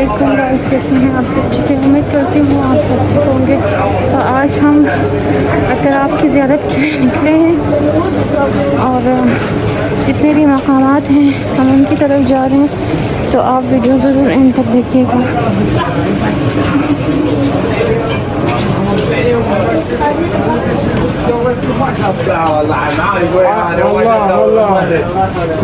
वालेकुम गाइस, कैसे हैं आप सब? ठीक है, उम्मीद करती हूँ आप सब ठीक होंगे। तो आज हम अतराफ़ की ज़ियारत के लिए निकले हैं और जितने भी मकामात हैं हम उनकी तरफ जा रहे हैं। तो आप वीडियो ज़रूर एंड तक देखिएगा।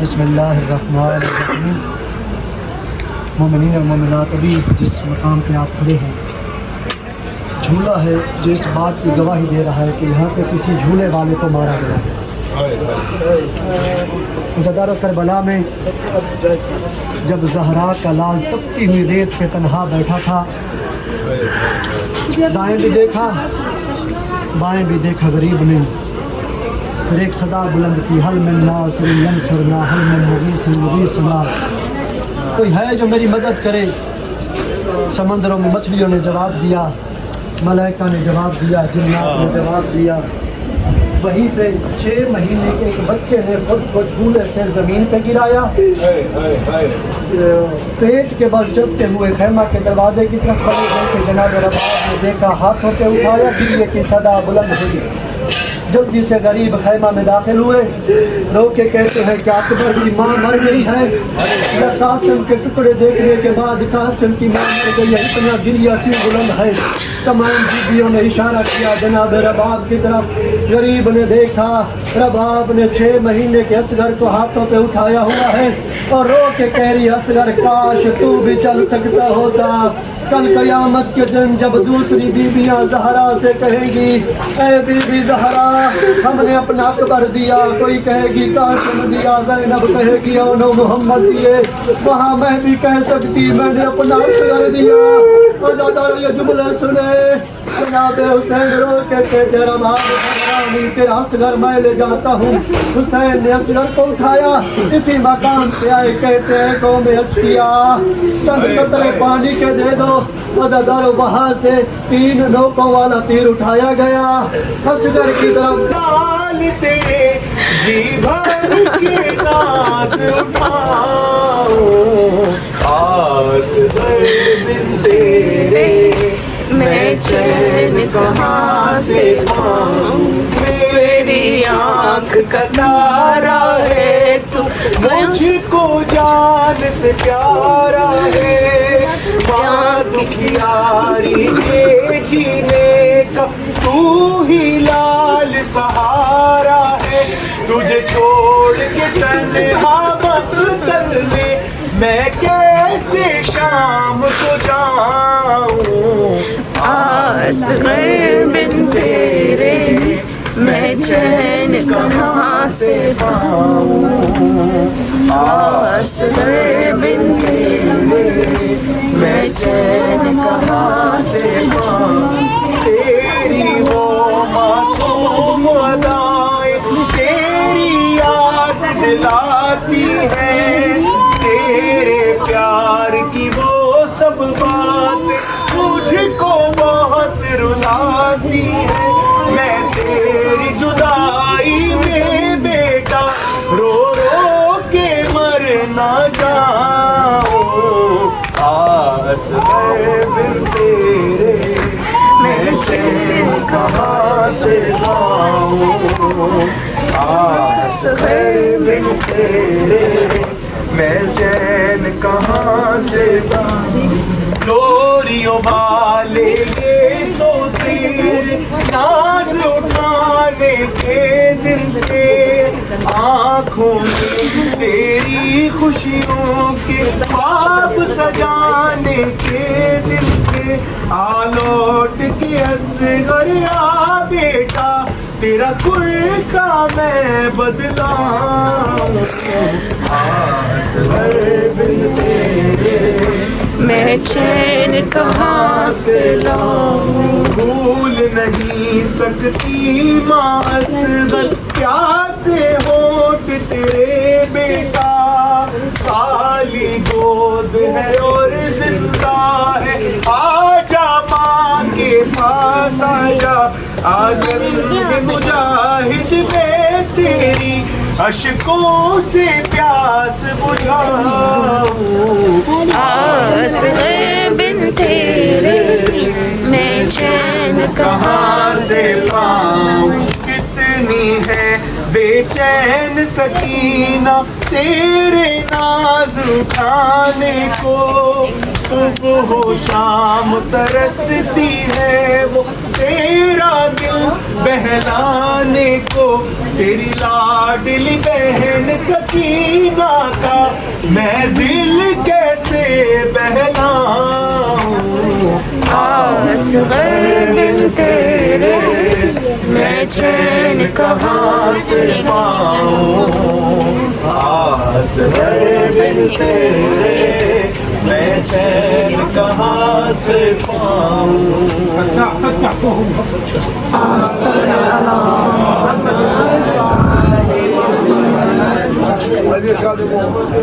बिस्मिल्लाहिर्रहमानिर्रहीम। मोमिनीन और मोमिनात, अभी जिस मकाम पे आप खड़े हैं झूला है जो इस बात की गवाही दे रहा है कि यहाँ पे किसी झूले वाले को मारा गया है। ज़दार करबला में जब ज़हरा का लाल तपती हुई रेत पे तन्हा बैठा था, दाएं भी देखा बाएं भी देखा गरीब ने, फिर एक सदा बुलंद की, हल में नासरियन सरना हल में मुगीसना, कोई है जो मेरी मदद करे। समंदरों में मछलियों ने जवाब दिया, मलाइका ने जवाब दिया, जिन्नात ने जवाब दिया। वहीं पे 6 महीने के एक बच्चे ने खुद को झूले से ज़मीन पे गिराया, पेट के बल चलते हुए खैमा के दरवाजे की तरफ बढ़े, जैसे जनाब रबाब ने देखा हाथों पे उठाया, गिरने की सदा बुलंद हुई। जल्दी से गरीब खैमा में दाखिल हुए, रो के कहते हैं कि अकबर की माँ मर गई है। या कासिम के टुकड़े देखने के बाद कासिम की माँ मर गई है, इतना गिरिया क्यों बुलंद है। तमाम बीबियों ने इशारा किया जनाब रबाब की तरफ। गरीब ने देखा, रबाब ने 6 महीने के असगर को हाथों पे उठाया हुआ है और रो के कह रही, असगर काश तू भी चल सकता होता। कल क़यामत के दिन जब दूसरी बीबियाँ ज़हरा से कहेंगी, ए बीबी ज़हरा हमने अपना अकबर दिया, कोई कहेगी कासिम दिया, ज़ैनब कहेगी ओनो मोहम्मद दिए, वहाँ मैं भी कह सकती मैंने अपना असगर दिया। अज़ादार ये जुमले सुने, जनाब हुसैन रो के कहते रबाब तेरा असगर मैं ले जाता हूँ। हुसैन ने असगर को उठाया, इसी मकाम पे आए, कहते हैं कौम अश्किया चंद कतरे पानी के दे दो। अज़ादार वहाँ से 3 नोकों वाला तीर उठाया गया असगर की तरफ। लाल तेरे जी भर के नाज़ उठाओ, आस दर्द बिन तेरे मैं चैन कहाँ से पाऊं। मेरी आँख का तारा है तू, मुझको जान से प्यारा है। माँ दुखियारी के जीने का तू ही लाल सहारा है। तुझे छोड़ के तन्हा मक़तल में मैं कैसे शाम को जाऊं। असगर बिन तेरे मैं चैन कहाँ से पाऊं। असगर बिन तेरे मैं चैन कहाँ से पाऊं। तेरी वो मासूम अदाएं तेरी याद दिलाती है, तेरे प्यार की वो सब बातें मुझको बहुत रुलाती है। मैं तेरी जुदाई में बेटा रो रो के मर ना जाऊं। आस है बिन तेरे मैं चैन कहाँ से पाऊं। आस है बिन तेरे मैं चैन कहाँ से पाऊं। लोरियों वाले ये तो तेरे नाज उठाने के दिन थे, आँखों में तेरी खुशियों के ख्वाब सजाने के दिन थे। आ लौट के असगर आ बेटा, तेरा कुर्ता मैं बदलाऊं। असगर बिन चैन कहाँ से लाऊं। भूल नहीं सकती माँ असगत प्यासे होठ तेरे बेटा, काली गोद है और जिंदा है, आजा माँ के पास आजा, आजा मुजाहिद में तेरी अशकों से प्यास बुझाऊं। असग़र बिन तेरे मैं चैन कहाँ से पाऊं, कितनी है बेचैन सकीना तेरे नाज उठाने को, सुबह हो शाम तरसती है वो तेरा दिल बहलाने को, तेरी लाडली बहन सकीना का मैं दिल कैसे बहलाऊं। असग़र बिन तेरे मैं चैन कहाँ से पाऊं, असग़र बिन तेरे मैं चैन कहाँ से पाऊं।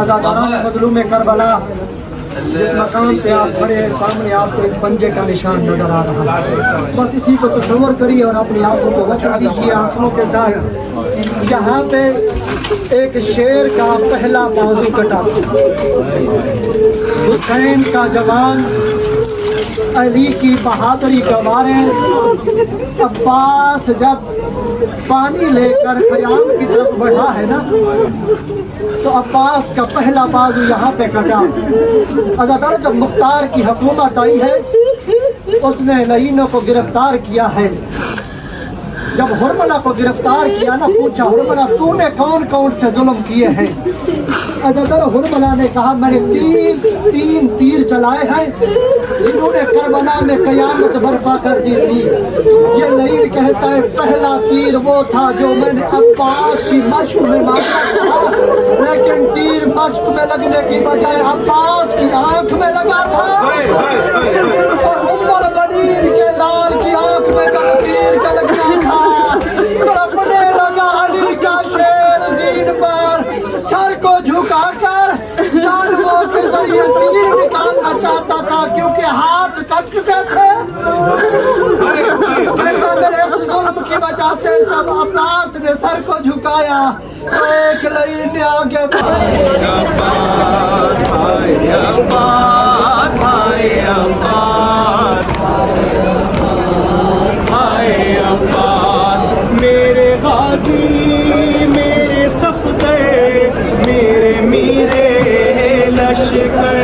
अज़ादारान मज़लूम करबला, जिस मकाम पे आप खड़े हैं सामने आपको एक पंजे का निशान नजर आ रहा है। बस इसी को तस्वर करिए और अपनी आंखों को वचन दीजिए आंसुओं के साथ। यहाँ पे एक शेर का पहला बाजू कटा, हुसैन का जवान, अली की बहादुरी का वारिस, अब्बास जब पानी लेकर ख़याम की तरफ बढ़ा है ना, तो अब्बास का पहला बाजू यहाँ पे कटा। अज़ादार जब मुख्तार की हुकूमत आई है उसने लईनों को गिरफ्तार किया है। जब हुरमला को गिरफ्तार किया ना, पूछा हुरमला तूने कौन कौन से जुल्म किए हैं। अज़ादार हुरमला ने कहा मैंने तीन तीर चलाए हैं जिन्होंने करबला में क़यामत बर्पा कर दी थी। ये लईन कहता है पहला तीर वो था जो मैंने अब्बास की मश्क में मारा था, लेकिन तीर मश्क में लगने की बजाय अब्बास की आंख में लगा था। और उम्र बनीन के लाल की आंख में जब तीर का लगना था, तड़पने लगा अली का शेर जीन पर, सर को झुकाकर जानवों के जरिए तीर निकालना चाहता था क्योंकि हाथ कट चुके थे। मेरे उस जुल्म की वजह से सब अब्बास ने सर को झुकाया। एक लईन ने आगे मेरे गाजी मेरे सफदर मेरे मीरे लश्कर,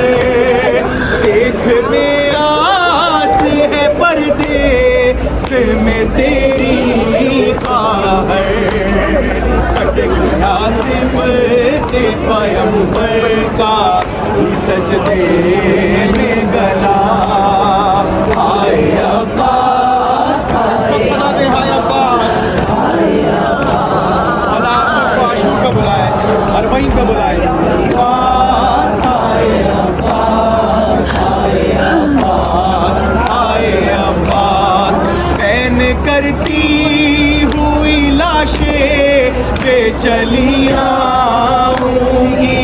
देख बेआस है परदेस में तेरी ख़ाहर, कट गया सिमते पैगंबर का सजदे में गला। हाय अब्बास, हाय अब्बास, अल्लाह सबको आशूर का बुलाए, अरबईन का बुलाए। हाय अब्बास, हाय अब्बास, हाय अब्बास, बैन करती हुई लाशें पे चली आऊंगी,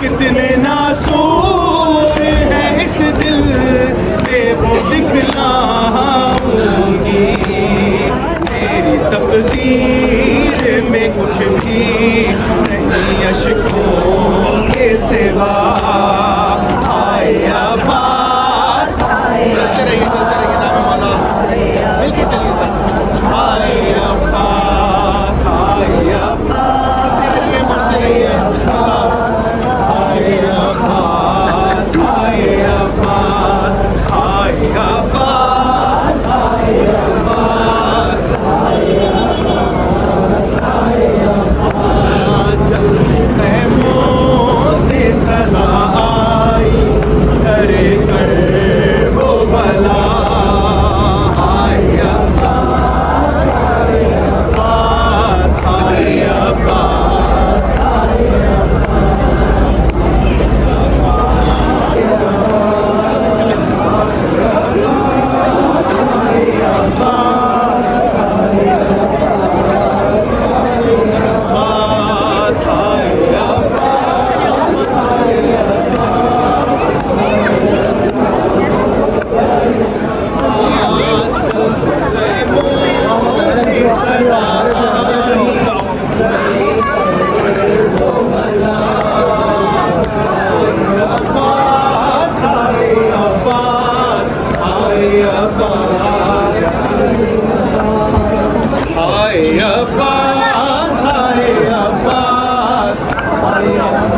कितने नासूर है इस दिल पे वो दिखलाऊंगी, तेरी तकदीर में कुछ भी नहीं अशकों के सिवा। हाय अब्बास, चलते रहिए नाम मौला, मिलके चलिए सब। हाय अब्बास, हाय अब्बास, हाय अब्बास।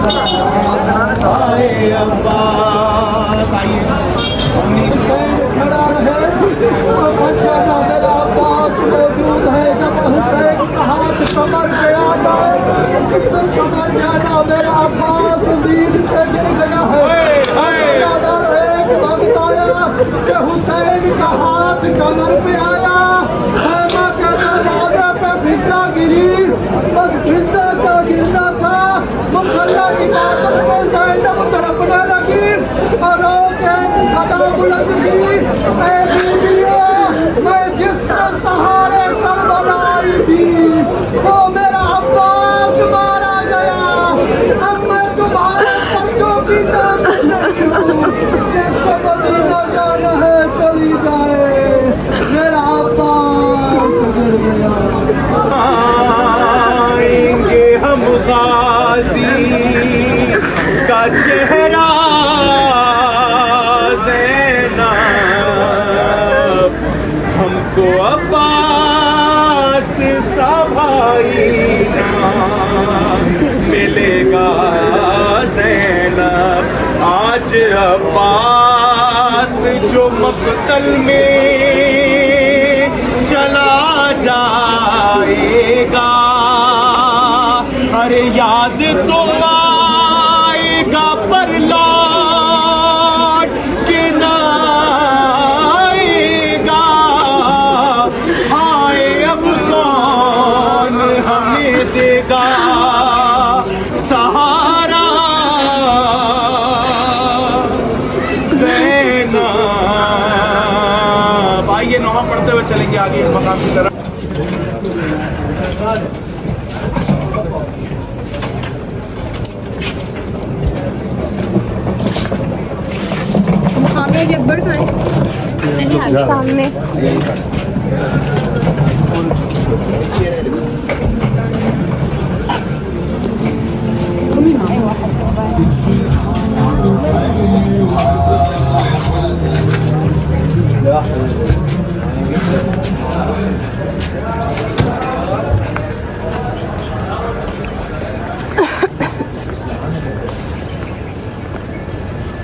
आए अब्बास आइए खड़ा रहे समझ जाना मेरा अब्बास मौजूद है जब हुसैन का हाथ कमर पे आता तो समझ जाना मेरा अब्बास वीर से गिर गया है यादा एक वक्त आया कि हुसैन का हाथ कमर पे आया खैमा के दरवाजे पे फिजा गिरी बस फिजा का गिरना था मुसल्ला की ताकत में ज़ैनब तड़पने लगी और सदा बुलंद थी मैं बीवियों मैं जिसके सहारे करबला आई थी वो मेरा अब्बास मारा गया अब मैं तुम्हारे पंजों की सामने नहीं हूँ जिसको मदीना जाना है चली जाए मेरा अब्बास गिर गया आएंगे हम गाजी का चेहरा हमको अब्बास सा भाई मिलेगा ज़ैनब आज अब्बास जो मक़तल में चला जाएगा अरे याद तो आएगा पर लौट के ना आएगा हाय अब कौन हमें देगा सहारा ज़ैनब आइए नोहा पढ़ते हुए चलेंगे आगे इस मकाम की तरफ अकबर खाए सामने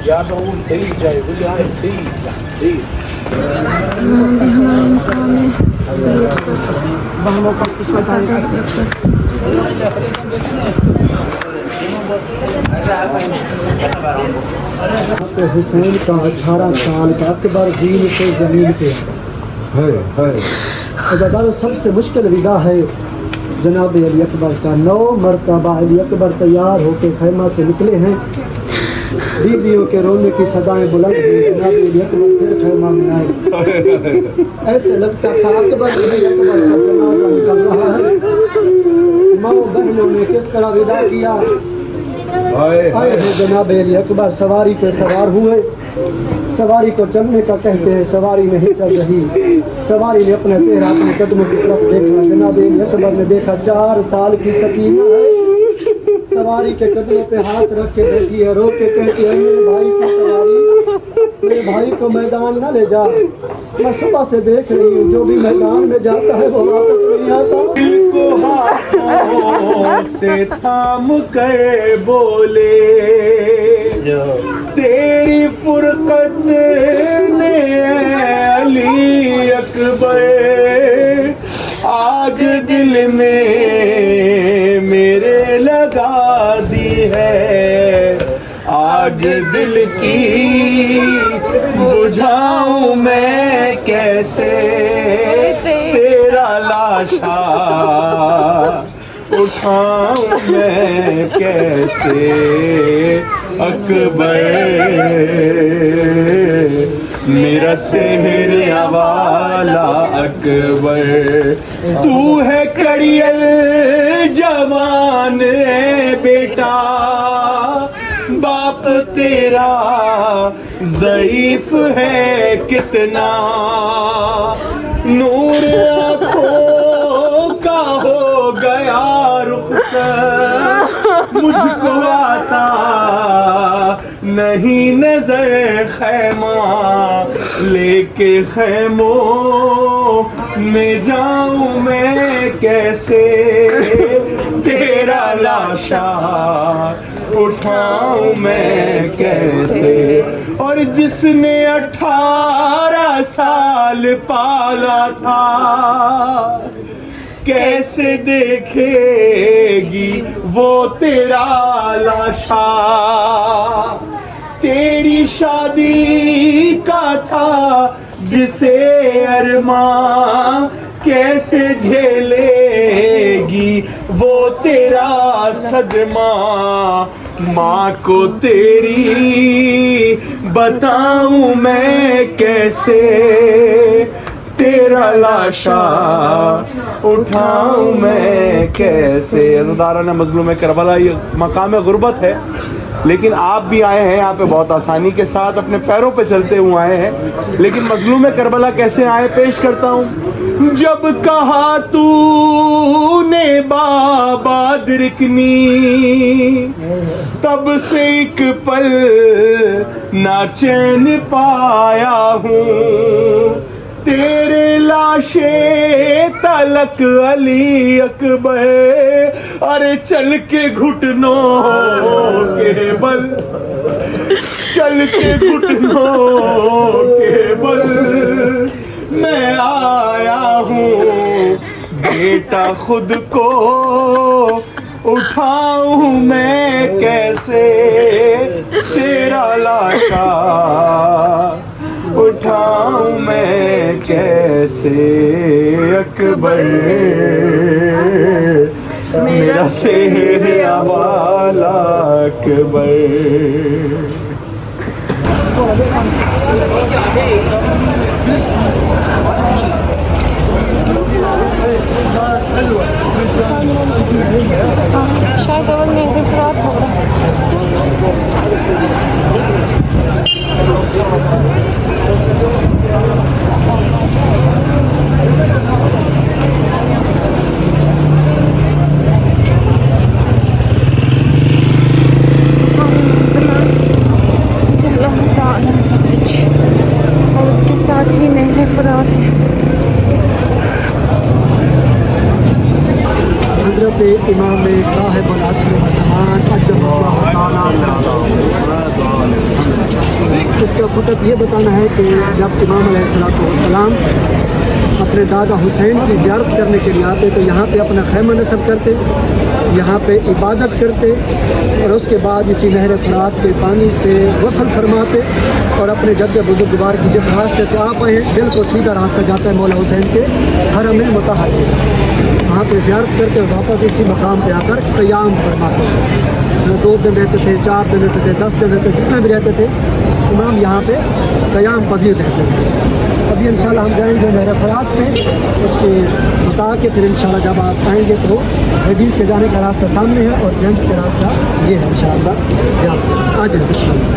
या तो वो दे जाए वो यार दे हुसैन का 18 साल का अकबर दीन से जमीन पे है अजादारों सबसे मुश्किल विदा है जनाब अली अकबर का 9 मरतबा अली अकबर तैयार होकर खैमा से निकले हैं बीवियों के रोने की सदाएं बुलंद हुई जनाब अली अकबर फिर खैमा में आए ऐसे लगता था अकबर अली अकबर का जनाजा निकल रहा है माओ बहनों ने किस तरह विदा किया आए हैं जनाब अली अकबर सवारी पे सवार हुए सवारी को चलने का कहते हैं सवारी नहीं चल रही सवारी ने अपना चेहरा अपने कदमों की तरफ देखा जनाब अली अकबर ने देखा 4 साल की सकीना है सवारी के कदमों पे हाथ रख के बैठी है रो के कहती है मेरे भाई की सवारी मेरे भाई को मैदान ना ले जा मैं सुबह से देख रही हूँ जो भी मैदान में जाता है वो वापस नहीं आता को हाथों से थाम कर बोले तेरी फुरकत ने अली अकबर आग दिल में मेरे लगा दी है आग दिल की बुझाऊं मैं कैसे तेरा लाशा उठाऊं मैं कैसे अकबर मेरा सेहर वाला अकबर तू है कड़ियल जवान बेटा बाप तेरा ज़ईफ है कितना नूर आँखों का हो गया रुखसत मुझको आता नहीं नजर खैमा लेके खैमों में जाऊं मैं कैसे तेरा लाशा उठाऊं मैं कैसे। और जिसने 18 साल पाला था कैसे देखेगी वो तेरा लाशा। तेरी शादी का था जिसे अरमां कैसे झेलेगी वो तेरा सदमा। माँ को तेरी बताऊं मैं कैसे तेरा लाशा उठाऊं मैं कैसे। अज़ादारान मज़लूम करबला ये मकाम गुर्बत है, लेकिन आप भी आए हैं यहाँ पे बहुत आसानी के साथ अपने पैरों पे चलते हुए आए हैं। लेकिन मज़लूम करबला कैसे आए पेश करता हूँ। जब कहा तूने बाबा दिरकनी तब से एक पल ना चैन पाया हूँ। तेरे लाशे तलक अली अकबर अरे चल के घुटनों के बल, चल के घुटनों के बल मैं आया हूँ। बेटा खुद को उठाऊं मैं कैसे तेरा लाशा उठाऊं मैं कैसे। अकबर मेरा सेहरा वाला अकबर। शायद अवल में गुजरात होगा। और उसके साथ ही नहर फरात है। हज़रत इमाम साहिब ज़मान इसका खुतब ये बताना है कि जब इमाम अलैहिस्सलाम अपने दादा हुसैन की ज़ियारत करने के लिए आते तो यहाँ पे अपना खैमा नस्ब करते, यहाँ पे इबादत करते और उसके बाद इसी नहर फरात के पानी से गुस्ल फरमाते और अपने जद्द बुजुर्गवार की जिस रास्ते से आप आए हैं बिल्कुल सीधा रास्ता जाता है मौला हुसैन के हरम मुतहर के। वहाँ पे ज़ियारत करके वापस इसी मकाम पे आकर क़याम फरमाते। 2 दिन रहते थे, 4 दिन रहते थे, 10 दिन रहते थे, जितने भी रहते थे इमाम यहाँ पे क़याम पजीर रहते थे। अभी इंशाल्लाह हम जाएंगे नहर फरात पे उसके बता के फिर इंशाल्लाह जब आप आएंगे तो हदीस के जाने का रास्ता सामने है और जंग का रास्ता ये है इंशाल्लाह। आ जाए बिस्मिल्लाह।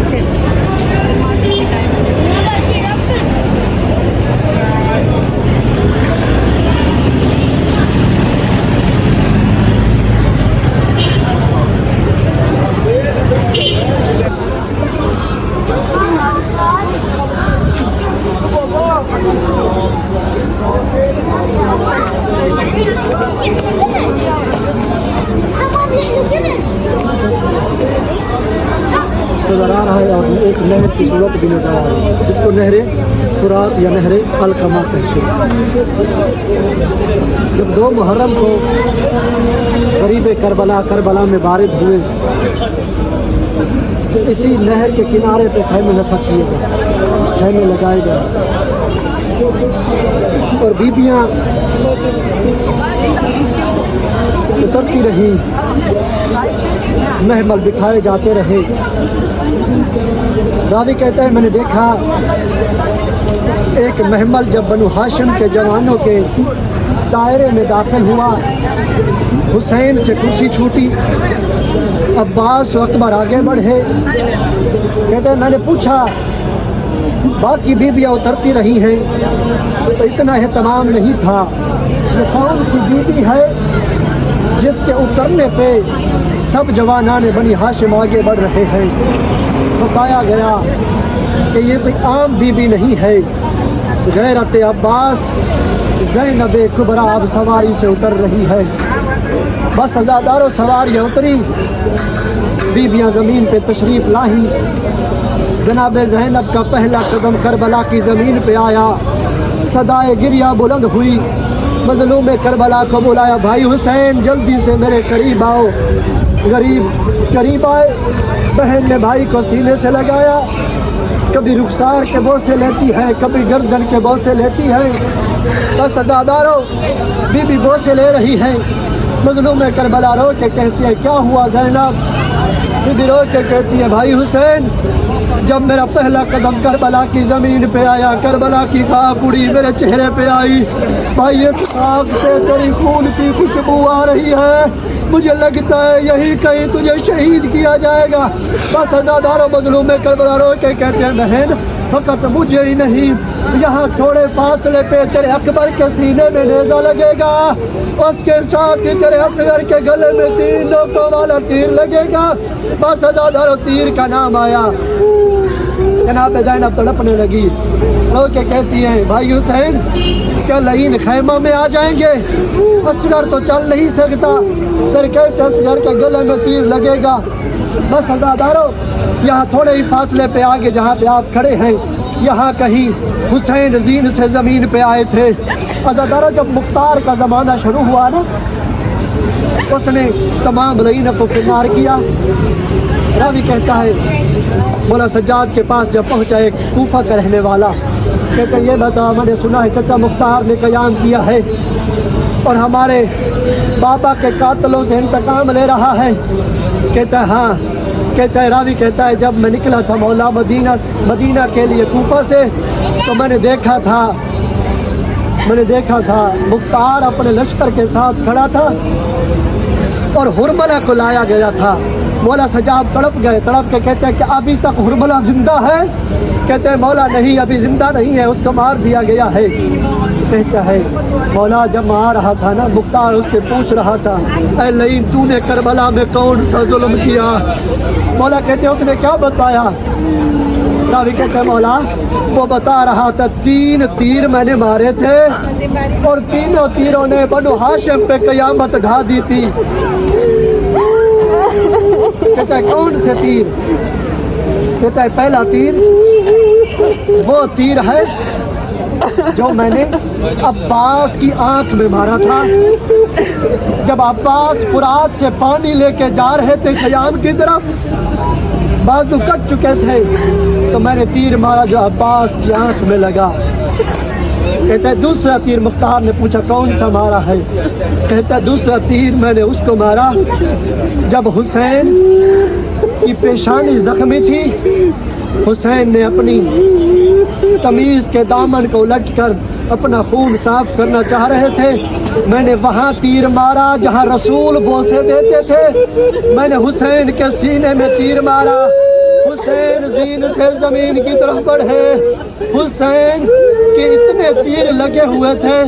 नज़र आ रहा है और एक नहर की सूरत भी नज़र आ रही है जिसको नहर फुरात या नहर अलकमा कहते हैं। जब 2 मुहर्रम को करीब करबला में वारिद हुए तो इसी नहर के किनारे पे खैमे नस्ब किए गए, खैमे लगाए गए और बीबियाँ उतरती रही, महमल बिठाए जाते रहे। रावी कहता है मैंने देखा एक महमल जब बनु हाशिम के जवानों के दायरे में दाखिल हुआ, हुसैन से कुर्सी छूटी, अब्बास और अकबर आगे बढ़े। कहते हैं मैंने पूछा बाकी बीबियाँ उतरती रही हैं तो इतना एहतमाम नहीं था, ये कौन सी बीबी है जिसके उतरने पे सब जवानाने बनी हाशिम आगे बढ़ रहे हैं। बताया गया कि ये कोई आम बीबी नहीं है, गैरत अब्बास ज़ैनब कुबरा अब सवारी से उतर रही है। बस हज़ारों सवारियाँ उतरी, बीबियाँ ज़मीन पे तशरीफ़ लाई। जनाब ज़ैनब का पहला कदम करबला की ज़मीन पे आया। सदाए गिरिया बुलंद हुई। मज़लूम करबला को बुलाया, भाई हुसैन जल्दी से मेरे करीब आओ। गरीब करीब आए। बहन ने भाई को सीने से लगाया। कभी रुखसार के बोसे लेती है, कभी गर्दन के बोसे लेती है। बस अज़ादारों, बीबी बोसे ले रही है। मज़लूम करबला रो के कहती है, क्या हुआ ज़ैनब? बीबी रो के कहती है, भाई हुसैन जब मेरा पहला कदम करबला की ज़मीन पे आया, करबला की खाक उड़ी मेरे चेहरे पे आई। भाई इस खाक से तेरी खून की खुशबू आ रही है। मुझे लगता है यही कहीं तुझे शहीद किया जाएगा। बस अज़ादारों, मज़लूम करबला रो के कहते हैं, बहन फ़कत मुझे ही नहीं, यहाँ थोड़े फासले पे तेरे अकबर के सीने में नेज़ा लगेगा। उसके साथ ही तेरे असगर के गले में 3 नोकों वाला तीर लगेगा। बस अज़ादारों, तीर का नाम आया। जनाब ज़ैनब तड़पने लगी। रो के कहती है, भाई हुसैन क्या लईन खैमा में आ जाएंगे? असगर तो चल नहीं सकता, फिर कैसे असगर के गले में तीर लगेगा? बस अज़ादारों, यहाँ थोड़े ही फासले पे आगे जहाँ पे आप खड़े हैं, यहाँ कहीं हुसैन जीन से ज़मीन पे आए थे। अज़ादारों, जब मुख्तार का ज़माना शुरू हुआ ना, उसने तमाम लईनों को किनार किया। रावी कहता है, मौला सज्जाद के पास जब पहुँचा एक कूफा का रहने वाला, कहते ये बता, मैंने सुना है चचा मुख्तार ने क़याम किया है और हमारे बाबा के कातलों से इंतकाम ले रहा है। कहता है हाँ। कहता है, रावी कहता है, जब मैं निकला था मौला मदीना के लिए कूफा से, तो मैंने देखा था मुख्तार अपने लश्कर के साथ खड़ा था और हुरमला को लाया गया था। मौला सज्जाद तड़प गए। तड़प के कहते हैं कि अभी तक हुरमला जिंदा है? कहते हैं मौला नहीं, अभी जिंदा नहीं है, उसको मार दिया गया है। कहता है, मौला जब आ रहा था ना, मुख्तार उससे पूछ रहा था, ऐ लईन तूने करबला में कौन सा जुल्म किया? मौला कहते हैं, उसने क्या बताया? रावी कहते हैं, मौला वो बता रहा था 3 तीर मैंने मारे थे और तीनों तीरों ने बनु हाशिम पे क़यामत ढा दी थी। कहता है, कौन से तीर? कहता है, पहला तीर वो तीर है जो मैंने अब्बास की आंख में मारा था। जब अब्बास फुरात से पानी लेके जा रहे थे ख़याम की तरफ, बाजू कट चुके थे, तो मैंने तीर मारा जो अब्बास की आंख में लगा। कहता है, दूसरा तीर मुख्तार ने पूछा, कौन सा मारा है? कहता है, दूसरा तीर मैंने उसको मारा जब हुसैन की पेशानी जख्मी थी। हुसैन ने अपनी तमीज़ के दामन को उलटकर अपना खून साफ करना चाह रहे थे। मैंने वहाँ तीर मारा जहाँ रसूल बोसे देते थे। मैंने हुसैन के सीने में तीर मारा। हुसैन जीन से ज़मीन की तरफ बढ़े। हुसैन के इतने तीर लगे हुए थे,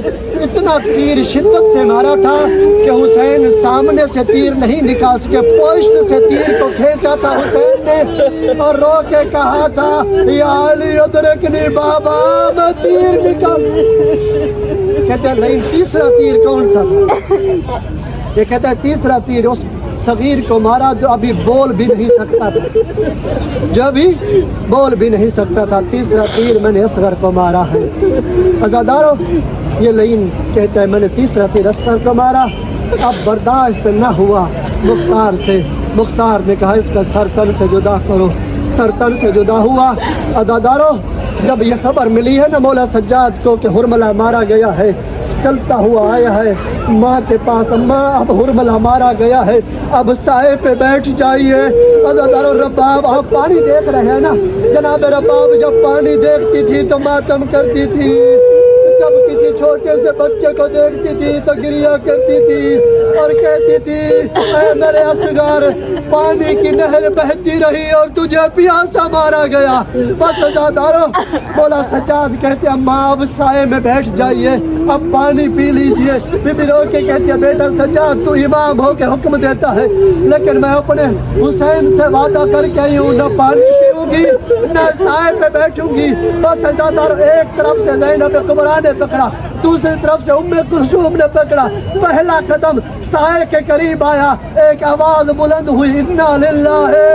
इतना तीर शिद्दत से मारा था कि हुसैन सामने से तीर नहीं निकाल सके, पोस्ट से तीर को खींचा था हुसैन ने और रो के कहा था, या अली अदरकनी बाबा, मैं तीर निकाल। कहते हैं, नहीं, तीसरा तीर कौन सा था? ये कहता है, तीसरा तीर उस सगीर को मारा जो अभी बोल भी नहीं सकता था, जो अभी बोल भी नहीं सकता था। तीसरा तीर मैंने असगर को मारा है। अज़ादारों, ये लईन कहता है, मैंने तीसरा तीर असगर को मारा। अब बर्दाश्त न हुआ मुख्तार से। मुख्तार ने कहा, इसका सर तन से जुदा करो। सर तन से जुदा हुआ। अज़ादारों, जब यह खबर मिली है ना मौला सज्जाद को कि हुरमला मारा गया है, चलता हुआ आया है माँ के पास, अम्मा अब हुरमला मारा गया है, अब साए पे बैठ जाइए। अज़ादारों, रबाब आप पानी देख रहे हैं ना, जनाब रबाब जब पानी देखती थी तो मातम करती थी, जब किसी छोटे से बच्चे को देखती थी तो गिरिया करती थी और कहती थी, ऐ मेरे असगर, पानी की नहर बहती रही और तुझे प्यासा मारा गया। बस अज़ादारों, मौला सज्जाद कहते, अम्मा अब साए में बैठ जाइए, अब पानी पी लीजिए। बीबी रो के कहती है, बेटा सज्जाद, तू इमाम हो के हुक्म देता है, लेकिन मैं अपने हुसैन से वादा करके आई हूँ, न पानी पीऊँगी न साए पे बैठूंगी। बस अज़ादारों, एक तरफ से ज़ैनब कुबरा ने पकड़ा, दूसरी तरफ से उम्मे कुलसूम ने पकड़ा। पहला कदम साए के करीब आया, एक आवाज बुलंद हुई, इन्ना लिल्लाहि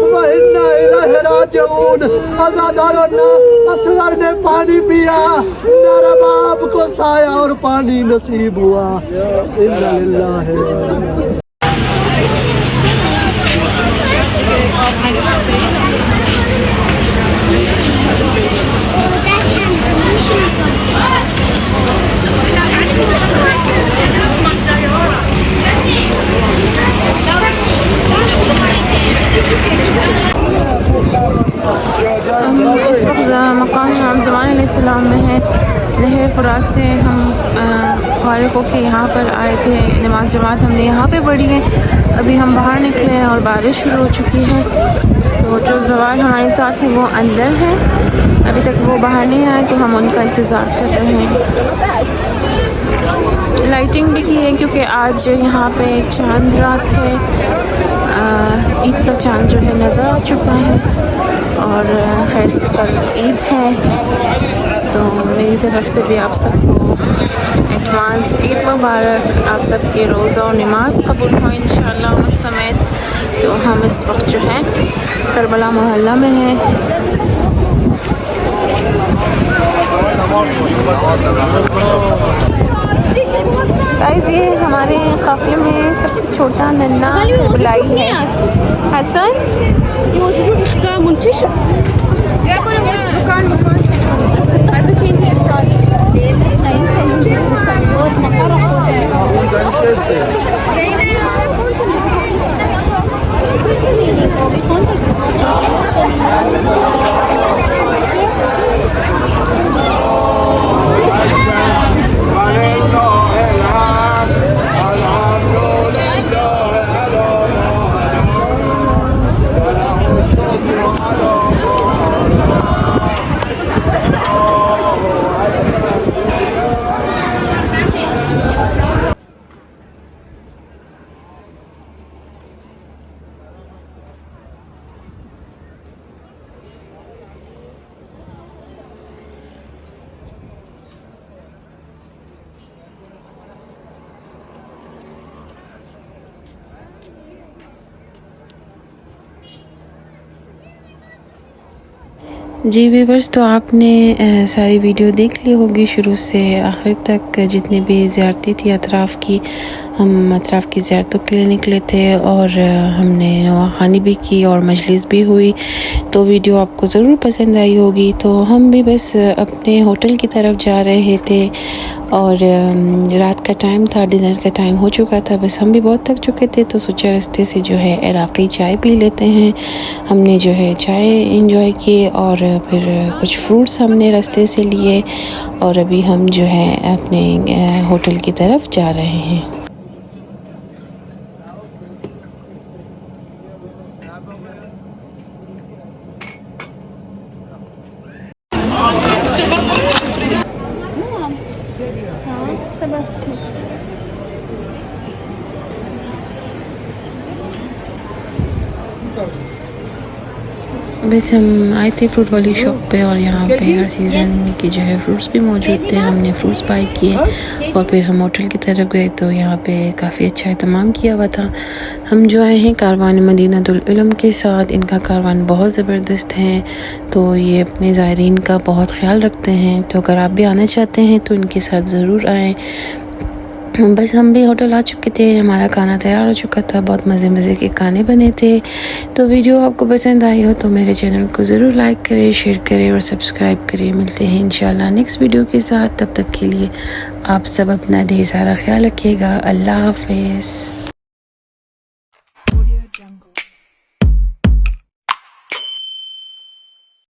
व इन्ना इलैहि राजिऊन। अज़ादारों ने असगर ने पानी पिया, मेरे बाप को साया और पानी नसीब हुआ। इन्ना लिल्लाहि। इस वक्त मकाम इमाम ज़मान अलैहिस्सलाम में है। नहर फ़ुरात से हम फारिग होकर यहाँ पर आए थे, नमाज जमात हमने यहाँ पे पढ़ी है। अभी हम बाहर निकले हैं और बारिश शुरू हो चुकी है, तो जो ज़वार हमारे साथ है वो अंदर है, अभी तक वो बाहर नहीं आए, तो हम उनका इंतज़ार कर रहे हैं। लाइटिंग भी की है क्योंकि आज यहाँ पे चांद रात है, ईद का चांद जो है नज़र आ चुका है और खैर से कल ईद है, तो मेरी तरफ से भी आप सबको एडवांस ईद मुबारक। आप सबके रोज़ा और नमाज कबूल हो इंशाअल्लाह उम्मत समेत। तो हम इस वक्त जो है करबला मोहल्ला में हैं। गाइस ये हमारे काफ़िले में सबसे छोटा नन्ना बुलाई है हसन। जी व्यूवर्स, तो आपने सारी वीडियो देख ली होगी शुरू से आखिर तक। जितनी भी ज़ियारतें थी अतराफ़ की, हम अतराफ़ की ज़ियारतों के लिए निकले थे और हमने नवाखानी भी की और मजलिस भी हुई, तो वीडियो आपको ज़रूर पसंद आई होगी। तो हम भी बस अपने होटल की तरफ जा रहे थे और रात का टाइम था, डिनर का टाइम हो चुका था, बस हम भी बहुत थक चुके थे, तो सोचा रास्ते से जो है इराक़ी चाय पी लेते हैं। हमने जो है चाय इंजॉय की और फिर कुछ फ्रूट्स हमने रास्ते से लिए और अभी हम जो है अपने होटल की तरफ जा रहे हैं। बस हम आए थे फ्रूट वाली शॉप पे और यहाँ पे हर सीज़न की जो है फ्रूट्स भी मौजूद थे। हमने फ्रूट्स बाय किए और फिर हम होटल की तरफ गए, तो यहाँ पे काफ़ी अच्छा एहतमाम किया हुआ था। हम जो आए हैं कारवान मदीनतुल इल्म के साथ, इनका कारवान बहुत ज़बरदस्त है, तो ये अपने ज़ायरीन का बहुत ख्याल रखते हैं। तो अगर आप भी आना चाहते हैं तो इनके साथ ज़रूर आएँ। बस हम भी होटल आ चुके थे, हमारा खाना तैयार हो चुका था, बहुत मज़े के खाने बने थे। तो वीडियो आपको पसंद आई हो तो मेरे चैनल को ज़रूर लाइक करें, शेयर करें और सब्सक्राइब करें। मिलते हैं इंशाल्लाह नेक्स्ट वीडियो के साथ, तब तक के लिए आप सब अपना ढेर सारा ख्याल रखिएगा। अल्लाह हाफ़िज़।